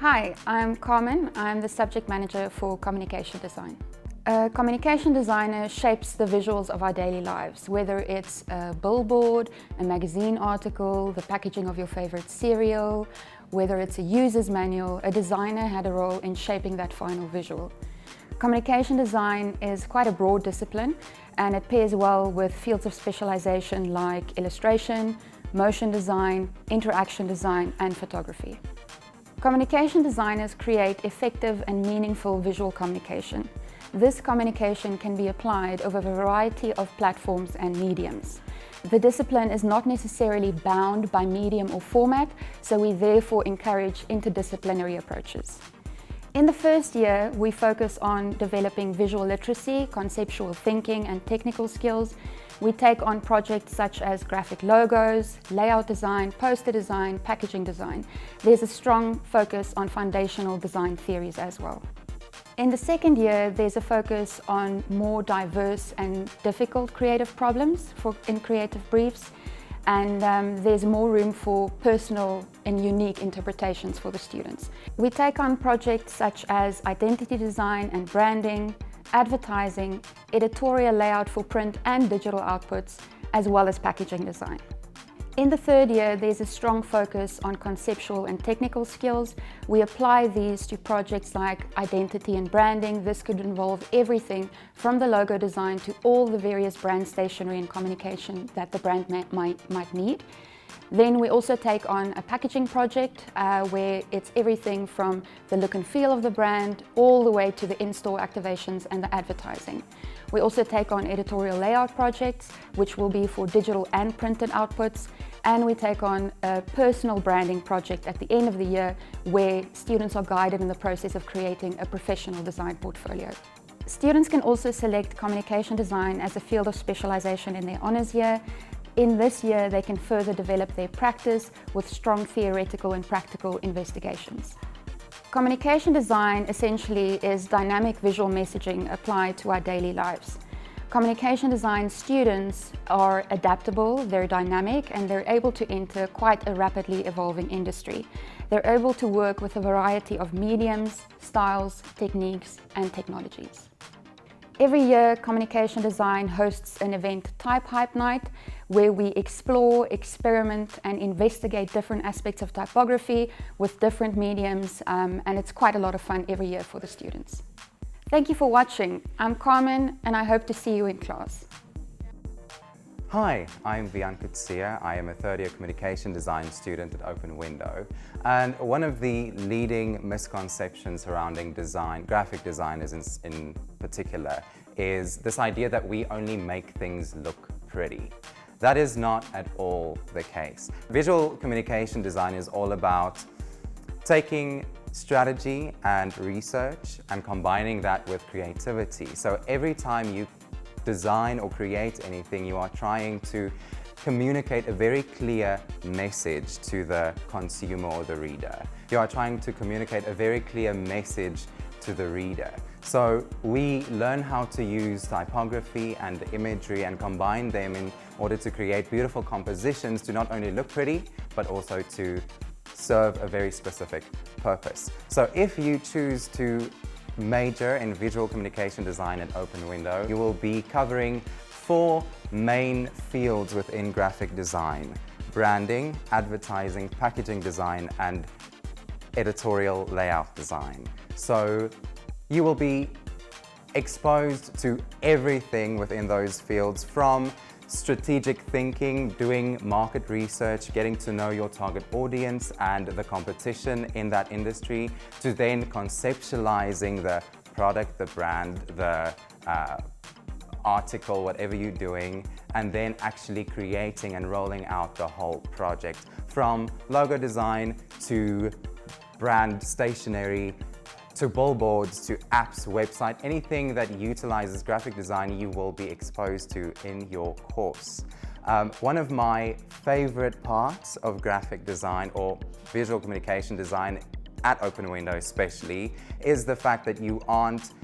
Hi, I'm Carmen. I'm the subject manager for communication design. A communication designer shapes the visuals of our daily lives, whether it's a billboard, a magazine article, the packaging of your favorite cereal, whether it's a user's manual. A designer had a role in shaping that final visual. Communication design is quite a broad discipline, and it pairs well with fields of specialization like illustration, motion design, interaction design, and photography. Communication designers create effective and meaningful visual communication. This communication can be applied over a variety of platforms and mediums. The discipline is not necessarily bound by medium or format, so we therefore encourage interdisciplinary approaches. In the first year, we focus on developing visual literacy, conceptual thinking, and technical skills. We take on projects such as graphic logos, layout design, poster design, packaging design. There's a strong focus on foundational design theories as well. In the second year, there's a focus on more diverse and difficult creative problems in creative briefs, and there's more room for personal and unique interpretations for the students. We take on projects such as identity design and branding, advertising, editorial layout for print and digital outputs, as well as packaging design. In the third year, there's a strong focus on conceptual and technical skills. We apply these to projects like identity and branding. This could involve everything from the logo design to all the various brand stationery and communication that the brand might need. Then we also take on a packaging project where it's everything from the look and feel of the brand all the way to the in-store activations and the advertising. We also take on editorial layout projects, which will be for digital and printed outputs. And we take on a personal branding project at the end of the year where students are guided in the process of creating a professional design portfolio. Students can also select communication design as a field of specialization in their honours year. In this year, they can further develop their practice with strong theoretical and practical investigations. Communication design essentially is dynamic visual messaging applied to our daily lives. Communication design students are adaptable, they're dynamic, and they're able to enter quite a rapidly evolving industry. They're able to work with a variety of mediums, styles, techniques, and technologies. Every year, communication design hosts an event type Hype Night, where we explore, experiment, and investigate different aspects of typography with different mediums, and it's quite a lot of fun every year for the students. Thank you for watching. I'm Carmen, and I hope to see you in class. Hi, I'm Untitled. I am a third-year communication design student at Open Window, and one of the leading misconceptions surrounding design, graphic designers in particular, is this idea that we only make things look pretty. That is not at all the case. Visual communication design is all about taking strategy and research and combining that with creativity. So every time you design or create anything, you are trying to communicate a very clear message to the consumer or the reader. You are trying to communicate a very clear message to the reader. So we learn how to use typography and imagery and combine them in order to create beautiful compositions to not only look pretty, but also to serve a very specific purpose. So if you choose to major in visual communication design at Open Window, you will be covering 4 main fields within graphic design: branding, advertising, packaging design, and editorial layout design. So you will be exposed to everything within those fields, from strategic thinking, doing market research, getting to know your target audience and the competition in that industry, to then conceptualizing the product, the brand, the article, whatever you're doing, and then actually creating and rolling out the whole project, from logo design to brand stationery, to billboards, to apps, website, anything that utilizes graphic design you will be exposed to in your course. One of my favorite parts of graphic design or visual communication design at Open Window especially is the fact that you aren't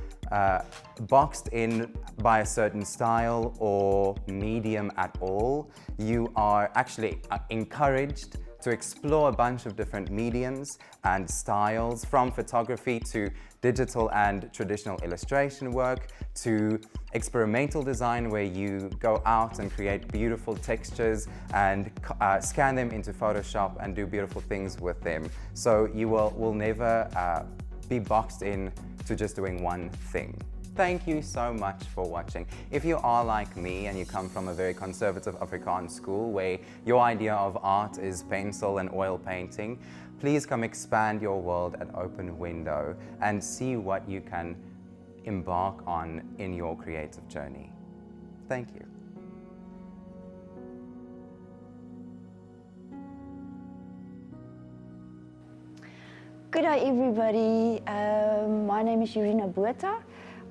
boxed in by a certain style or medium at all. You are actually encouraged to explore a bunch of different mediums and styles, from photography to digital and traditional illustration work, to experimental design where you go out and create beautiful textures and scan them into Photoshop and do beautiful things with them. So you will never be boxed in to just doing one thing. Thank you so much for watching. If you are like me and you come from a very conservative Afrikaans school where your idea of art is pencil and oil painting, please come expand your world at Open Window and see what you can embark on in your creative journey. Thank you. Good day everybody, my name is Urina Botha.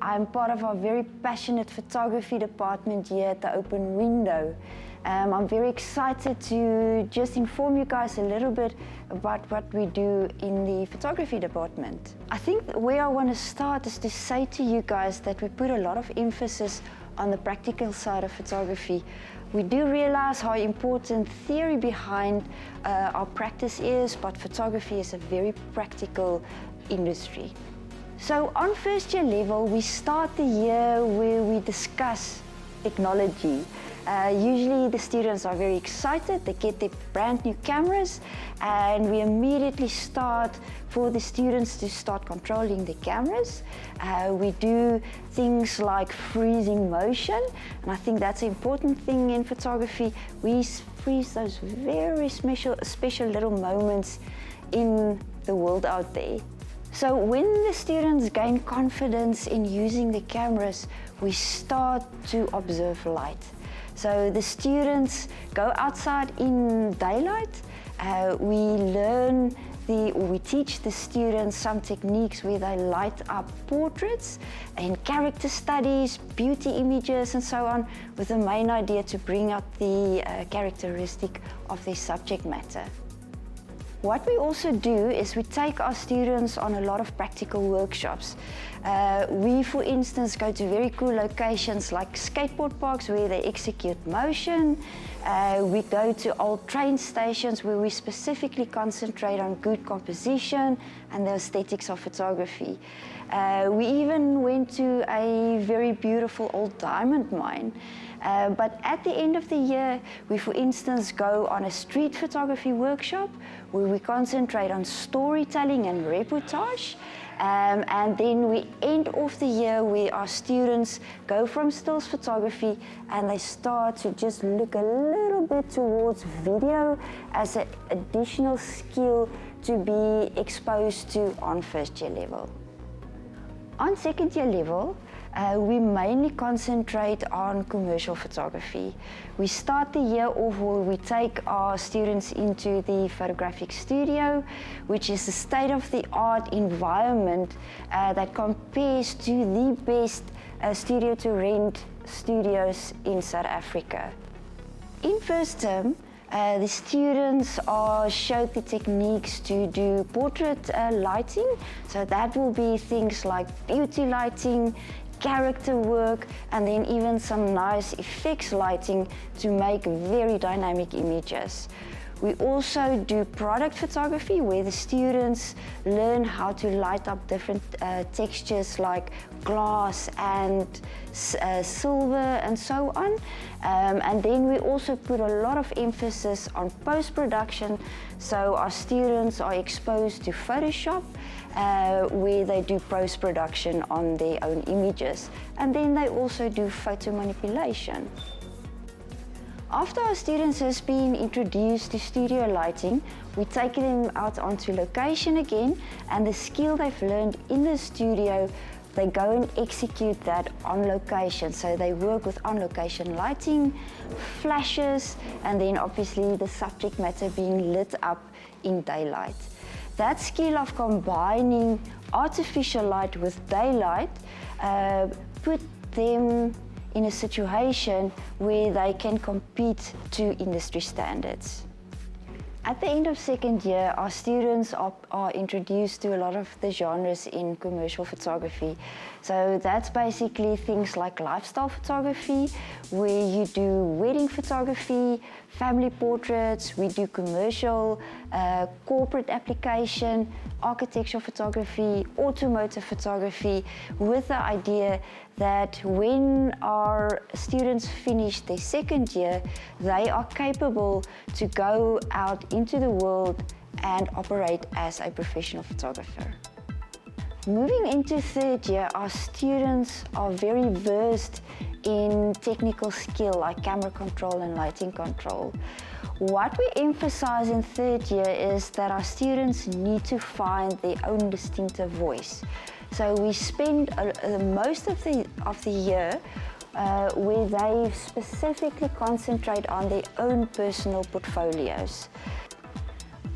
I'm part of our very passionate photography department here at the Open Window. I'm very excited to just inform you guys a little bit about what we do in the photography department. I think where I want to start is to say to you guys that we put a lot of emphasis on the practical side of photography. We do realize how important theory behind our practice is, but photography is a very practical industry. So on first year level, we start the year where we discuss technology. Usually the students are very excited, they get their brand new cameras, and we immediately start for the students to start controlling the cameras. We do things like freezing motion, and I think that's an important thing in photography. We freeze those very special little moments in the world out there. So when the students gain confidence in using the cameras, we start to observe light. So the students go outside in daylight. We teach the students some techniques where they light up portraits and character studies, beauty images and so on, with the main idea to bring out the characteristic of their subject matter. What we also do is we take our students on a lot of practical workshops. We, for instance, go to very cool locations like skateboard parks where they execute motion. We go to old train stations where we specifically concentrate on good composition and the aesthetics of photography. We even went to a very beautiful old diamond mine. But at the end of the year, we, for instance, go on a street photography workshop where we concentrate on storytelling and reportage. And then we end off the year where our students go from stills photography and they start to just look a little bit towards video as an additional skill to be exposed to on first year level. On second year level, we mainly concentrate on commercial photography. We start the year off where we take our students into the photographic studio, which is a state-of-the-art environment that compares to the best studio to rent studios in South Africa. In first term, the students are showed the techniques to do portrait lighting. So that will be things like beauty lighting, character work, and then even some nice effects lighting to make very dynamic images. We also do product photography where the students learn how to light up different textures like glass and silver and so on. And then we also put a lot of emphasis on post-production, so our students are exposed to Photoshop where they do post-production on their own images. And then they also do photo manipulation. After our students has been introduced to studio lighting, we take them out onto location again, and the skill they've learned in the studio, they go and execute that on location. So they work with on-location lighting, flashes, and then obviously the subject matter being lit up in daylight. That skill of combining artificial light with daylight put them in a situation where they can compete to industry standards. At the end of second year, our students are introduced to a lot of the genres in commercial photography. So that's basically things like lifestyle photography, where you do wedding photography, family portraits, we do commercial, corporate application, architectural photography, automotive photography, with the idea that when our students finish their second year, they are capable to go out into the world and operate as a professional photographer. Moving into third year, our students are very versed in technical skill like camera control and lighting control. What we emphasize in third year is that our students need to find their own distinctive voice. So we spend most of the year where they specifically concentrate on their own personal portfolios.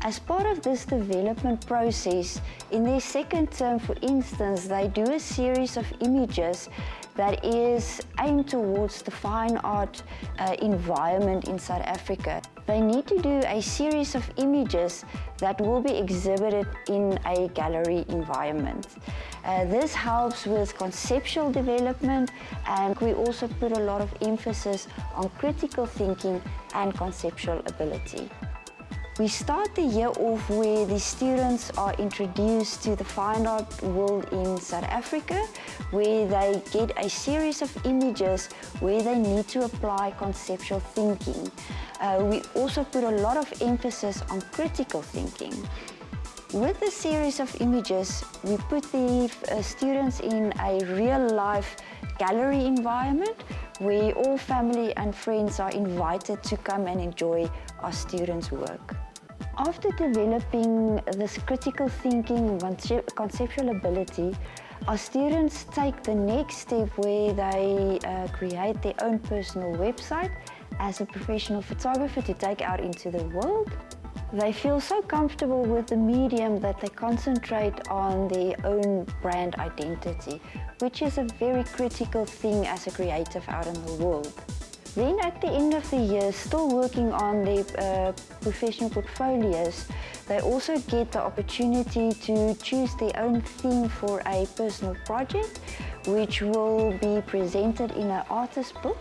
As part of this development process, in their second term, for instance, they do a series of images that is aimed towards the fine art environment in South Africa. They need to do a series of images that will be exhibited in a gallery environment. This helps with conceptual development, and we also put a lot of emphasis on critical thinking and conceptual ability. We start the year off where the students are introduced to the fine art world in South Africa, where they get a series of images where they need to apply conceptual thinking. We also put a lot of emphasis on critical thinking. With the series of images, we put the students in a real-life gallery environment where all family and friends are invited to come and enjoy our students' work. After developing this critical thinking and conceptual ability, our students take the next step where they create their own personal website as a professional photographer to take out into the world. They feel so comfortable with the medium that they concentrate on their own brand identity, which is a very critical thing as a creative out in the world. Then at the end of the year, still working on their professional portfolios, they also get the opportunity to choose their own theme for a personal project, which will be presented in an artist book.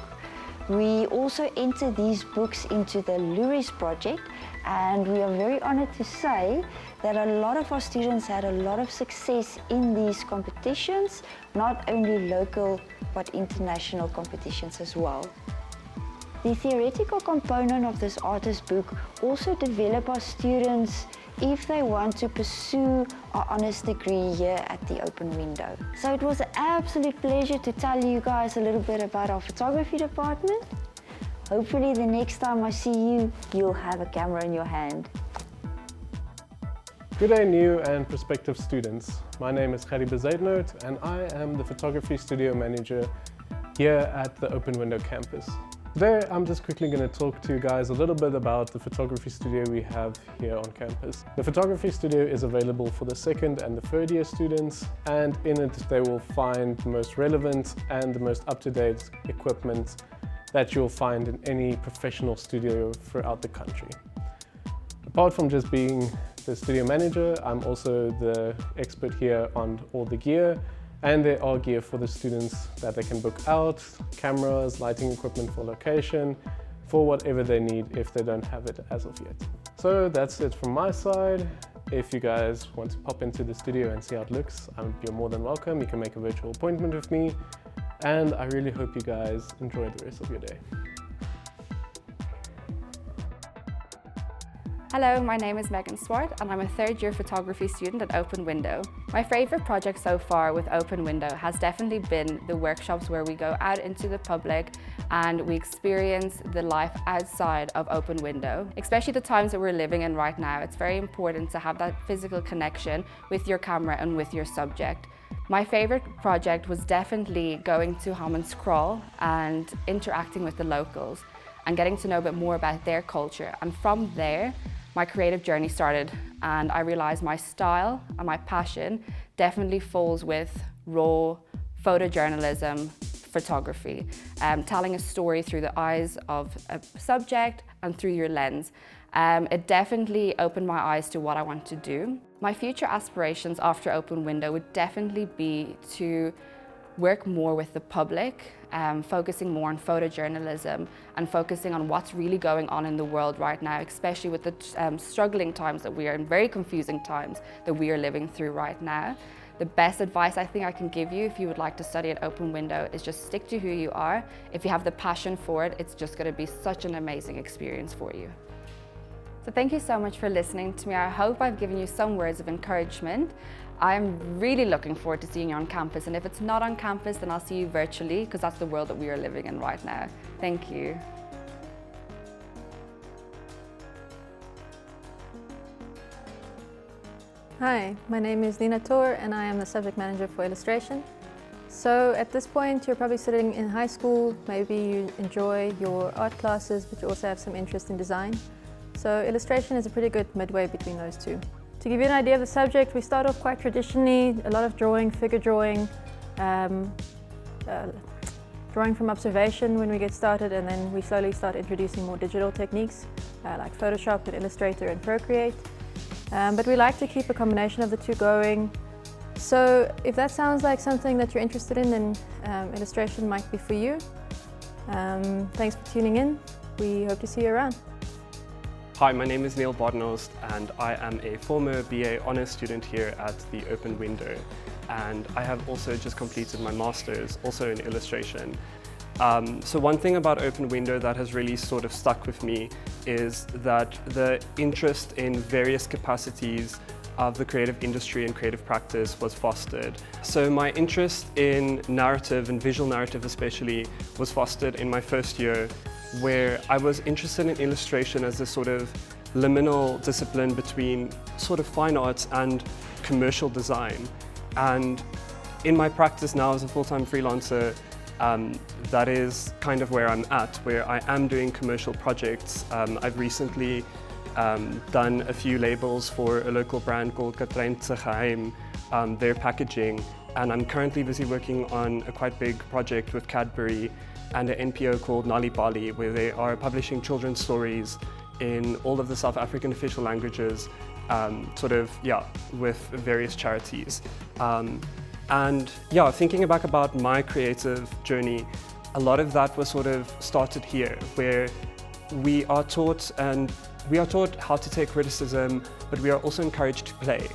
We also enter these books into the Luris project, and we are very honored to say that a lot of our students had a lot of success in these competitions, not only local but international competitions as well. The theoretical component of this artist book also develop our students if they want to pursue our honours degree here at the Open Window. So it was an absolute pleasure to tell you guys a little bit about our photography department. Hopefully the next time I see you, you'll have a camera in your hand. Good day, new and prospective students. My name is Gerrie Bezuidenhout and I am the photography studio manager here at the Open Window campus. Today I'm just quickly going to talk to you guys a little bit about the photography studio we have here on campus. The photography studio is available for the second and the third year students, and in it they will find the most relevant and the most up-to-date equipment that you'll find in any professional studio throughout the country. Apart from just being the studio manager, I'm also the expert here on all the gear. And there are gear for the students that they can book out, cameras, lighting equipment for location, for whatever they need if they don't have it as of yet. So that's it from my side. If you guys want to pop into the studio and see how it looks, you're more than welcome. You can make a virtual appointment with me. And I really hope you guys enjoy the rest of your day. Hello, my name is Megan Swart and I'm a third year photography student at Open Window. My favourite project so far with Open Window has definitely been the workshops where we go out into the public and we experience the life outside of Open Window. Especially the times that we're living in right now, it's very important to have that physical connection with your camera and with your subject. My favourite project was definitely going to Hammond's Crawl and interacting with the locals and getting to know a bit more about their culture. And from there, my creative journey started, and I realized my style and my passion definitely falls with raw photojournalism, photography, telling a story through the eyes of a subject and through your lens. It definitely opened my eyes to what I want to do. My future aspirations after Open Window would definitely be to work more with the public, focusing more on photojournalism and focusing on what's really going on in the world right now, especially with the struggling times that we are in, very confusing times that we are living through right now. The best advice I think I can give you if you would like to study at Open Window is just stick to who you are. If you have the passion for it, it's just going to be such an amazing experience for you. So thank you so much for listening to me. I hope I've given you some words of encouragement. I'm really looking forward to seeing you on campus, and if it's not on campus, then I'll see you virtually, because that's the world that we are living in right now. Thank you. Hi, my name is Nina Tor and I am the subject manager for illustration. So at this point you're probably sitting in high school, maybe you enjoy your art classes but you also have some interest in design. So illustration is a pretty good midway between those two. To give you an idea of the subject, we start off quite traditionally, a lot of drawing, figure drawing, drawing from observation when we get started, and then we slowly start introducing more digital techniques like Photoshop and Illustrator and Procreate. But we like to keep a combination of the two going. So if that sounds like something that you're interested in, then illustration might be for you. Thanks for tuning in. We hope to see you around. Hi, my name is Neil Bodnost and I am a former BA Honours student here at the Open Window, and I have also just completed my Masters, also in illustration. So one thing about Open Window that has really sort of stuck with me is that the interest in various capacities of the creative industry and creative practice was fostered. So my interest in narrative and visual narrative especially was fostered in my first year, where I was interested in illustration as a sort of liminal discipline between sort of fine arts and commercial design. And in my practice now as a full-time freelancer, that is kind of where I'm at, where I am doing commercial projects. I've recently done a few labels for a local brand called Katreintse Geheim, their packaging, and I'm currently busy working on a quite big project with Cadbury and an NPO called Nali Bali, where they are publishing children's stories in all of the South African official languages, with various charities. And yeah, thinking back about my creative journey, a lot of that was sort of started here, where we are taught how to take criticism, but we are also encouraged to play.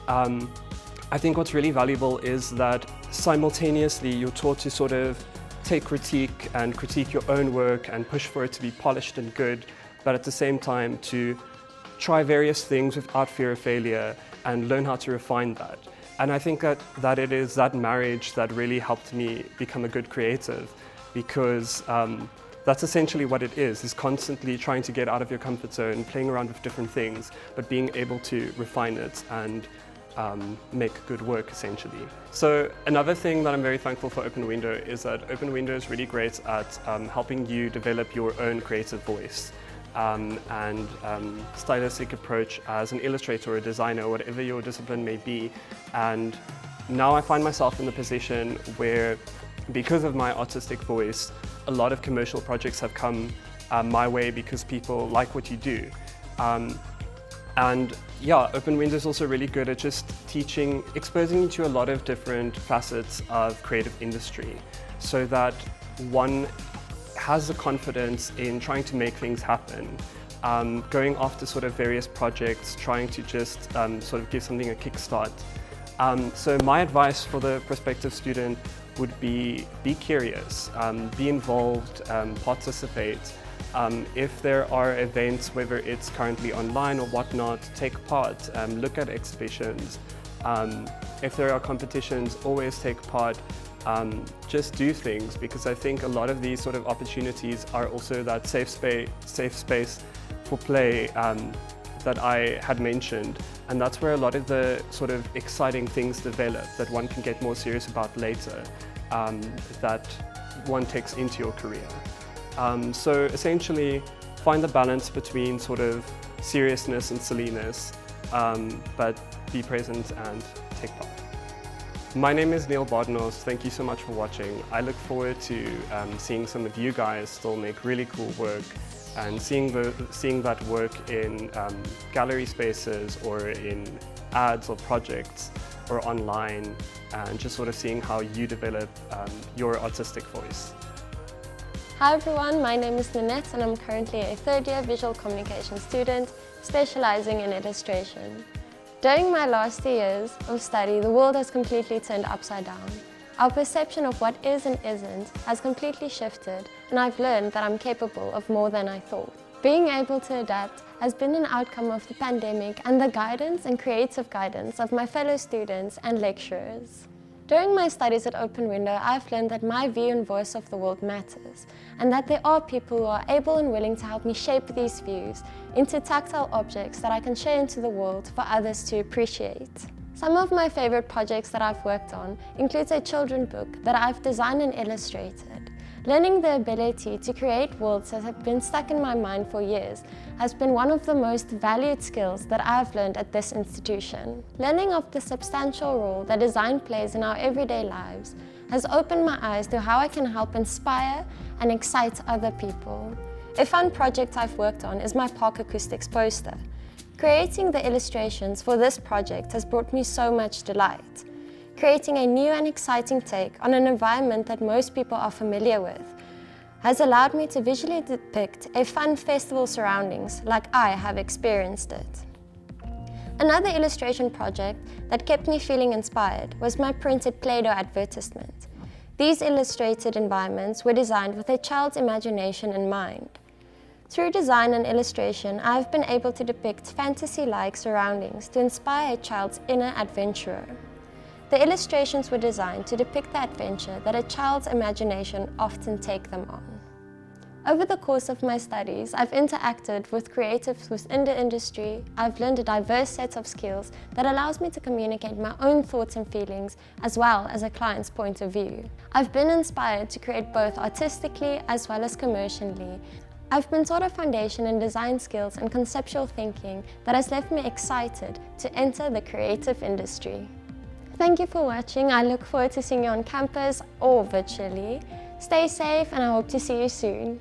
I think what's really valuable is that simultaneously you're taught to sort of take critique and critique your own work and push for it to be polished and good, but at the same time to try various things without fear of failure and learn how to refine that. And I think that it is that marriage that really helped me become a good creative, because that's essentially what it is constantly trying to get out of your comfort zone, playing around with different things, but being able to refine it and make good work, essentially. So another thing that I'm very thankful for Open Window is that Open Window is really great at helping you develop your own creative voice and stylistic approach as an illustrator or a designer, whatever your discipline may be. And now I find myself in the position where, because of my artistic voice, a lot of commercial projects have come my way because people like what you do. And yeah, Open Window is also really good at just teaching, exposing you to a lot of different facets of creative industry, so that one has the confidence in trying to make things happen, going after sort of various projects, trying to just sort of give something a kickstart. So my advice for the prospective student would be curious, be involved, participate. If there are events, whether it's currently online or whatnot, take part, look at exhibitions. If there are competitions, always take part. Just do things, because I think a lot of these sort of opportunities are also that safe space for play that I had mentioned, and that's where a lot of the sort of exciting things develop that one can get more serious about later, that one takes into your career. So essentially, find the balance between sort of seriousness and silliness, but be present and take part. My name is Neil Bodnos. Thank you so much for watching. I look forward to seeing some of you guys still make really cool work and seeing that work in gallery spaces or in ads or projects or online, and just sort of seeing how you develop your artistic voice. Hi everyone, my name is Nanette and I'm currently a third-year visual communication student specialising in illustration. During my last 2 years of study, the world has completely turned upside down. Our perception of what is and isn't has completely shifted, and I've learned that I'm capable of more than I thought. Being able to adapt has been an outcome of the pandemic and the guidance and creative guidance of my fellow students and lecturers. During my studies at Open Window, I've learned that my view and voice of the world matters, and that there are people who are able and willing to help me shape these views into tactile objects that I can share into the world for others to appreciate. Some of my favorite projects that I've worked on includes a children's book that I've designed and illustrated. Learning the ability to create worlds that have been stuck in my mind for years has been one of the most valued skills that I've learned at this institution. Learning of the substantial role that design plays in our everyday lives has opened my eyes to how I can help inspire and excite other people. A fun project I've worked on is my Park Acoustics poster. Creating the illustrations for this project has brought me so much delight. Creating a new and exciting take on an environment that most people are familiar with has allowed me to visually depict a fun festival surroundings like I have experienced it. Another illustration project that kept me feeling inspired was my printed Play-Doh advertisement. These illustrated environments were designed with a child's imagination in mind. Through design and illustration, I have been able to depict fantasy-like surroundings to inspire a child's inner adventurer. The illustrations were designed to depict the adventure that a child's imagination often take them on. Over the course of my studies, I've interacted with creatives within the industry. I've learned a diverse set of skills that allows me to communicate my own thoughts and feelings as well as a client's point of view. I've been inspired to create both artistically as well as commercially. I've been taught a foundation in design skills and conceptual thinking that has left me excited to enter the creative industry. Thank you for watching. I look forward to seeing you on campus or virtually. Stay safe and I hope to see you soon.